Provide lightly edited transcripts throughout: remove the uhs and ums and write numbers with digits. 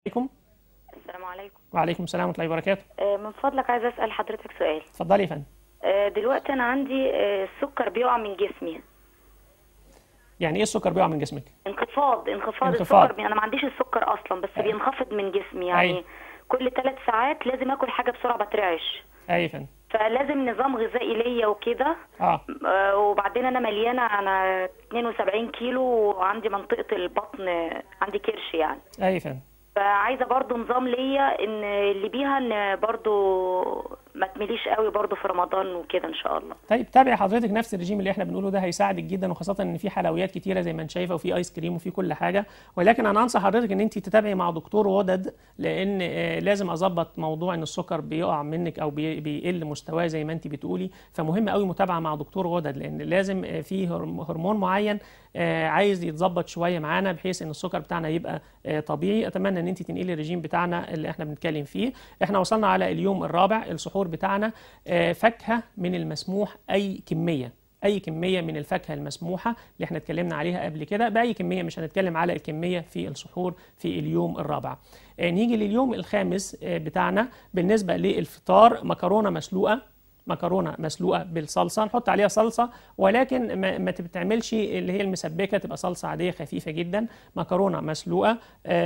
عليكم. السلام عليكم. وعليكم السلام ورحمة الله وبركاته. من فضلك عايزة أسأل حضرتك سؤال. اتفضلي يا فندم. دلوقتي أنا عندي السكر بيقع من جسمي. يعني ايه السكر بيقع من جسمك؟ انخفاض انخفاض. السكر. أنا ما عنديش السكر أصلا، بس بينخفض من جسمي يعني. أي. كل 3 ساعات لازم آكل حاجة بسرعة بترعش. اي يا فندم. فلازم نظام غذائي ليا وكده. وبعدين أنا مليانة، أنا 72 كيلو وعندي منطقة البطن، عندي كرش يعني. اي يا فندم. فعايزه برضو نظام ليا ان اللي بيها ان برضو ما تمليش قوي برضو في رمضان وكده ان شاء الله. طيب تابعي حضرتك نفس الرجيم اللي احنا بنقوله ده، هيساعدك جدا، وخاصه ان في حلويات كتيره زي ما انت شايفه، وفي ايس كريم وفي كل حاجه. ولكن انا انصح حضرتك ان انت تتابعي مع دكتور غدد، لان لازم اظبط موضوع ان السكر بيقع منك او بيقل مستواه زي ما انت بتقولي. فمهم قوي متابعه مع دكتور غدد، لان لازم في هرمون معين عايز يتظبط شويه معانا بحيث ان السكر بتاعنا يبقى طبيعي. اتمنى ان انت تنقلي الرجيم بتاعنا اللي احنا بنتكلم فيه. احنا وصلنا على اليوم الرابع. السحور بتاعنا فاكهه من المسموح، اي كميه من الفاكهه المسموحه اللي احنا اتكلمنا عليها قبل كده، باي كميه، مش هنتكلم على الكميه في السحور في اليوم الرابع. نيجي لليوم الخامس بتاعنا. بالنسبه للفطار، مكرونه مسلوقه بالصلصه، نحط عليها صلصه، ولكن ما تتعملش اللي هي المسبكه، تبقى صلصه عاديه خفيفه جدا. مكرونه مسلوقه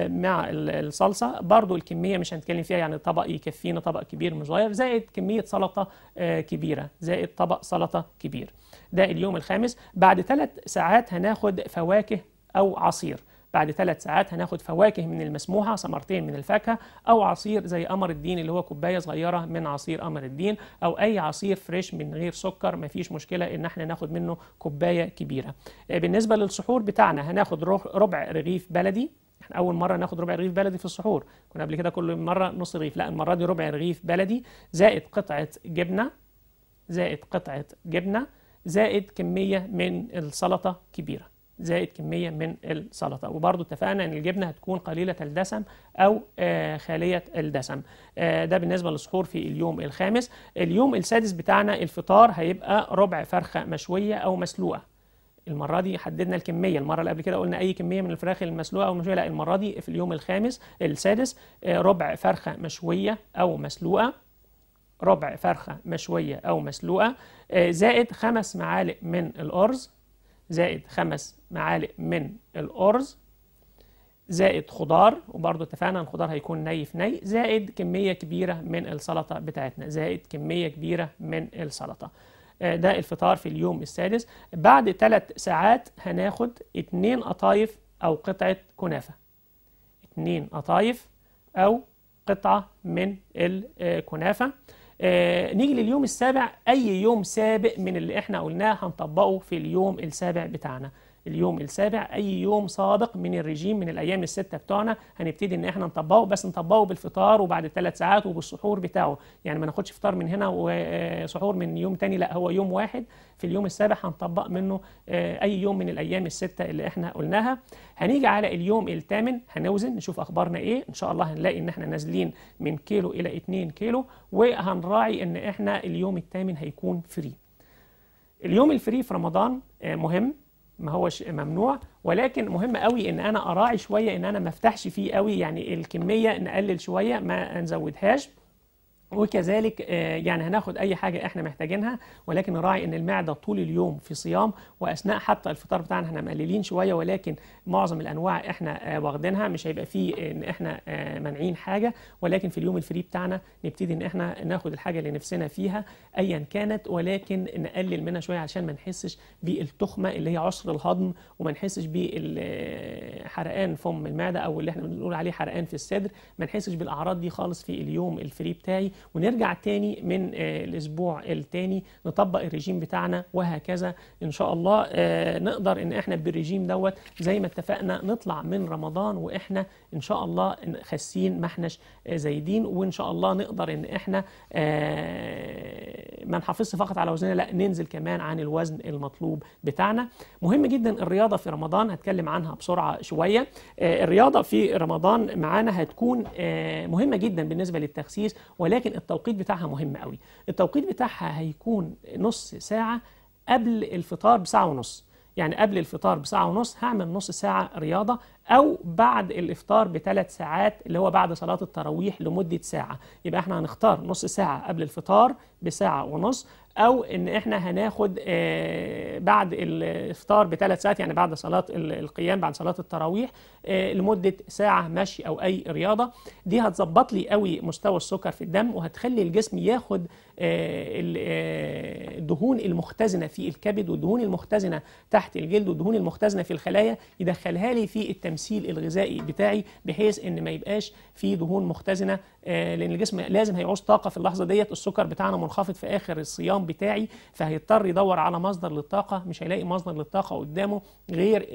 مع الصلصه، برضو الكميه مش هنتكلم فيها، يعني طبق يكفينا، طبق كبير مش صغير، زائد كميه سلطه كبيره، زائد طبق سلطه كبير. ده اليوم الخامس. بعد 3 ساعات هناخد فواكه او عصير. بعد 3 ساعات هناخد فواكه من المسموحة، ثمرتين من الفاكهة، أو عصير زي قمر الدين اللي هو كوباية صغيرة من عصير قمر الدين، أو أي عصير فريش من غير سكر، مفيش مشكلة إن احنا ناخد منه كوباية كبيرة. بالنسبة للسحور بتاعنا هناخد ربع رغيف بلدي. احنا أول مرة ناخد ربع رغيف بلدي في السحور، كنا قبل كده كل مرة نص رغيف، لا المرة دي ربع رغيف بلدي، زائد قطعة جبنة، زائد كمية من السلطة كبيرة، زائد كمية من السلطة. وبرضو اتفقنا ان الجبنة هتكون قليلة الدسم او خالية الدسم. ده بالنسبة للسحور في اليوم الخامس. اليوم السادس بتاعنا الفطار هيبقى ربع فرخة مشوية او مسلوقة. المرة دي حددنا الكمية، المرة اللي قبل كده قلنا أي كمية من الفراخ المسلوقة أو المشوية، لا المرة دي في اليوم السادس ربع فرخة مشوية أو مسلوقة، ربع فرخة مشوية أو مسلوقة، زائد 5 معالق من الأرز، زائد خضار، وبرضه اتفقنا الخضار هيكون ني في ني، زائد كمية كبيرة من السلطة بتاعتنا، ده الفطار في اليوم السادس. بعد 3 ساعات هناخد 2 قطايف أو قطعة كنافة، 2 قطايف أو قطعة من الكنافة. نيجي لليوم السابع. أي يوم سابق من اللي احنا قلناه هنطبقه في اليوم السابع بتاعنا. اليوم السابع أي يوم سابق من الرجيم من الأيام ال6 بتوعنا هنبتدي إن احنا نطبقه، بس نطبقه بالفطار وبعد 3 ساعات وبالسحور بتاعه، يعني ما ناخدش فطار من هنا وسحور من يوم تاني، لا هو يوم واحد في اليوم السابع هنطبق منه أي يوم من الأيام ال6 اللي احنا قلناها. هنيجي على اليوم الثامن، هنوزن نشوف أخبارنا إيه. إن شاء الله هنلاقي إن احنا نازلين من كيلو إلى 2 كيلو، وهنراعي إن احنا اليوم الثامن هيكون فري. اليوم الفري في رمضان مهم، ما هوش ممنوع، ولكن مهم قوي ان انا اراعي شويه ان انا ما افتحش فيه قوي، يعني الكميه نقلل شويه ما نزودهاش. وكذلك يعني هناخد اي حاجه احنا محتاجينها، ولكن نراعي ان المعده طول اليوم في صيام، واثناء حتى الفطار بتاعنا احنا مقللين شويه، ولكن معظم الانواع احنا واخدينها، مش هيبقى فيه ان احنا مانعين حاجه. ولكن في اليوم الفري بتاعنا نبتدي ان احنا ناخد الحاجه اللي نفسنا فيها ايا كانت، ولكن نقلل منها شويه عشان ما نحسش بالتخمه اللي هي عسر الهضم، وما نحسش بالحرقان فم المعده او اللي احنا بنقول عليه حرقان في الصدر، ما نحسش بالاعراض دي خالص في اليوم الفري بتاعي. ونرجع تاني من الأسبوع التاني نطبق الرجيم بتاعنا، وهكذا إن شاء الله نقدر إن إحنا بالرجيم دوت زي ما اتفقنا نطلع من رمضان وإحنا إن شاء الله خاسين، ما احناش زايدين، وإن شاء الله نقدر إن إحنا ما نحافظش فقط على وزننا، لا ننزل كمان عن الوزن المطلوب بتاعنا. مهم جدا الرياضة في رمضان، هتكلم عنها بسرعة شوية. الرياضة في رمضان معانا هتكون مهمة جدا بالنسبة للتخسيس، ولكن التوقيت بتاعها مهم قوي. التوقيت بتاعها هيكون نص ساعة قبل الفطار بساعة ونص، يعني قبل الفطار بساعة ونص هعمل نص ساعة رياضة أو بعد الإفطار ب3 ساعات اللي هو بعد صلاة التراويح لمدة ساعة. يبقى احنا هنختار نص ساعة قبل الفطار بساعة ونص، أو إن إحنا هناخد بعد الإفطار ب3 ساعات، يعني بعد صلاة القيام بعد صلاة التراويح لمدة ساعة مشي أو أي رياضة. دي هتظبط لي قوي مستوى السكر في الدم، وهتخلي الجسم ياخد الدهون المختزنة في الكبد والدهون المختزنة تحت الجلد والدهون المختزنة في الخلايا، يدخلها لي في التمثيل الغذائي بتاعي، بحيث إن ما يبقاش في دهون مختزنة، لأن الجسم لازم هيعوز طاقة في اللحظة ديت. السكر بتاعنا منخفض في آخر الصيام بتاعي، فهيضطر يدور على مصدر للطاقة، مش هيلاقي مصدر للطاقة قدامه غير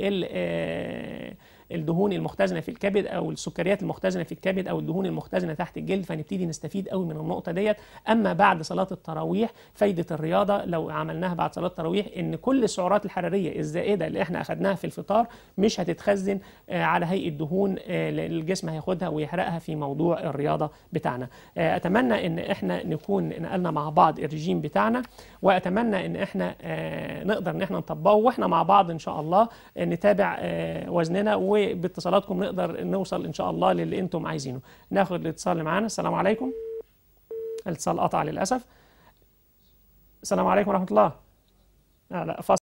الدهون المختزنة في الكبد أو السكريات المختزنة في الكبد أو الدهون المختزنة تحت الجلد. فنبتدي نستفيد قوي من النقطة ديت. أما بعد صلاة التراويح، فايدة الرياضة لو عملناها بعد صلاة التراويح إن كل السعرات الحرارية الزائدة اللي احنا أخدناها في الفطار مش هتتخزن على هيئة دهون، الجسم هياخدها ويحرقها في موضوع الرياضة بتاعنا. أتمنى إن احنا نكون نقلنا مع بعض الرجيم بتاعنا، وأتمنى إن احنا نقدر إن احنا نطبقه، وإحنا مع بعض إن شاء الله نتابع وزننا، وباتصالاتكم نقدر نوصل إن شاء الله للي أنتم عايزينه. ناخد الاتصال اللي معانا. السلام عليكم. الاتصال قطع للأسف. السلام عليكم ورحمة الله. لا فاصل.